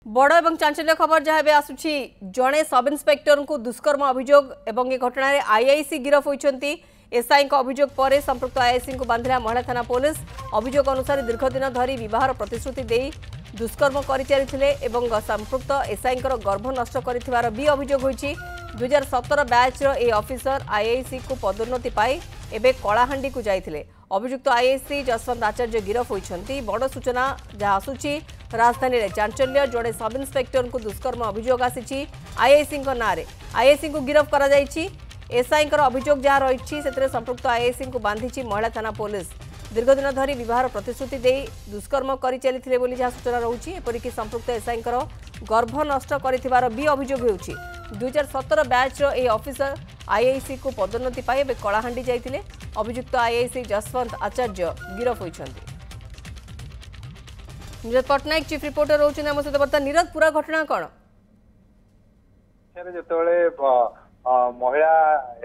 बड़ और चांचल्य खबर जहाँ भी आसुची जड़े सब इन्स्पेक्टर को दुष्कर्म अभियोग और ये घटना आईआईसी गिरफ होती एसआई अभियोग पर संपृक्त आईआईसी को बांधिला महिला थाना पुलिस। अभियोग अनुसार दीर्घ दिन धरी विवाहर प्रतिश्रुति दे दुष्कर्म कर संपृक्त एसआई गर्भ नष्ट कर भी अभियोग होती। 2017 बैचर ए ऑफिसर आईआईसी को पदोन्नति पाई एबे कलाहांडी को जाइथिले। अभियुक्त आईआईसी जसवंत आचार्य गिरफ होती। बड़ सूचना जहाँ आसुची राजधानी में चांचल्य जड़े सब इन्स्पेक्टर को दुष्कर्म अभियोग आसी आईआईसी ना आईआईसी को गिरफ करा जायछि। एसआई अभियोग जहाँ रही संपृक्त आईआईसी को बांधी महिला थाना पुलिस। दीर्घ दिन धरी विवाहर प्रतिश्रुति दे दुष्कर्म कर चली जहाँ सूचना रोचे। एपरिक संपृक्त एसआई गर्भ नष्ट कर भी अभियोग होती। 2017 बैचर ए ऑफिसर आईआईसी को पदोन्नति पाई एबे कलाहांडी जाइतिले। अभियुक्त आईआईसी जसवंत आचार्य गिरफ होइछन्ति। नीरज पटनायक चीफ रिपोर्टर रोचन आम सहित बर्तमान। नीरज पूरा घटना कौन जेतबेले महिला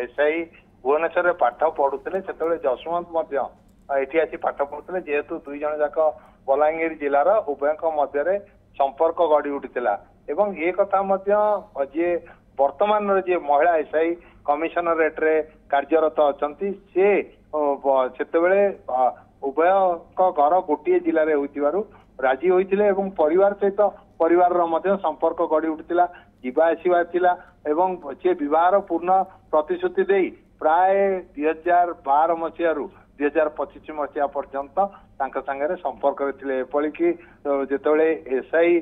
एसआई भुवनेश्वर पाठ पढ़ुते से जसवंत एठी आसी पाठ पढ़ुते जेहेतु दुई जन जाक बलांगीर जिलार उभय मध्य संपर्क गढ़ी उठिला एवं ये कथा जे वर्तमान जे महिला एसआई कमिशनरेट रे कार्यरत अछंती से सेतेबेले उभय घर गोटे जिले में होइतिबारु राजी होइतिले एवं परिवार सहित परिवार संपर्क गढ़ी उठिला जीवा आसीबा थिला एवं से विवाहर पूर्ण प्रतिश्रुति दे प्राय 2012 मसीह 2025 मसीहा पर्यंत सांगे संपर्क एपरिक जिते एसआई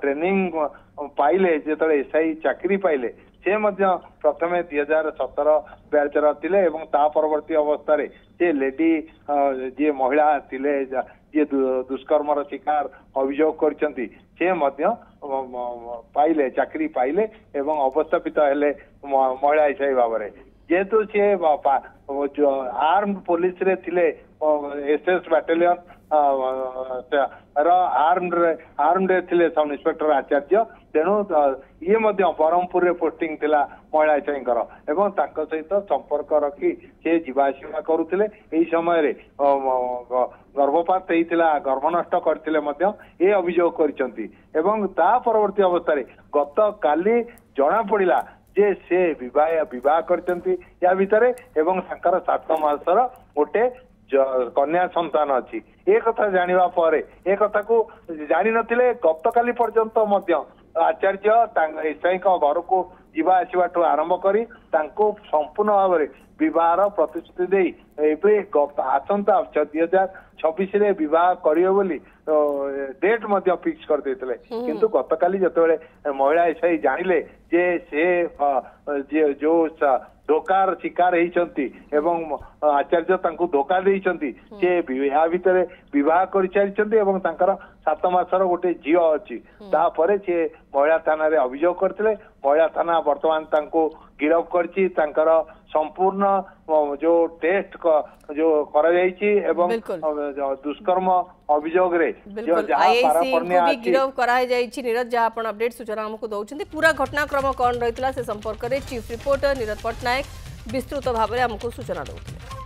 ट्रेनिंग पाइले जो एसआई चाकरी पाइले से प्रथम 2017 बैचर थिले परवर्ती अवस्था से लेडी जी महिला थिले जी दुष्कर्मर शिकार अभियोग करछंती से पाइले चाकरी पाइले एवं अवस्थापित हेले महिला एसआई भाव में जेहेतु सी आर्म पुलिस रे थिले एसएस बैटालियन आर्म्ड थिले सब इन्स्पेक्टर आचार्य तेणु ये ब्रह्मपुर रे पोस्टिंग थिला महिला एसआई एवं सहित संपर्क रखी से जीवाआसिया करुले यही समय गर्भपात होता गर्भ नष्ट करते ये अभियोग करछंती एवं ता परवर्ती अवस्था गत काली जना पड़ा जे से विवाह करछंती या भितरे एवं संकर 7 मासर गोटे कन्या संतान अच्छी एक कथा जानिबा परे एक कथा को जानी नथिले गत काली पर्यंत आचार्य एसआई घर को जीवा आसवाठू आरंभ करी संपूर्ण भाव में विवाहर प्रतिश्रुति दे आसंता 2026 रे विवाह करियो बोली डेट फिक्स कर देते किंतु गत काली जतबेले महिला एसआई जानिले जे से जो धोकार शिकार होती एवं आचार्य धोखा देइछंती से भितर विवाह कर सारी 7 मासर गोटे झील अच्छी तापर से महिला थाना अभियोग करते महिला थाना वर्तमान गिरफ कर संपूर्ण जो टेस्ट जो एवं दुष्कर्म अभियोग गिरफ कराई नीरज जहाँ आप अपडेट सूचना हमको दौरान पूरा घटनाक्रम कौन रही से संपर्क में चीफ रिपोर्टर नीरज पटनायक विस्तृत भाव में हमको सूचना दौते।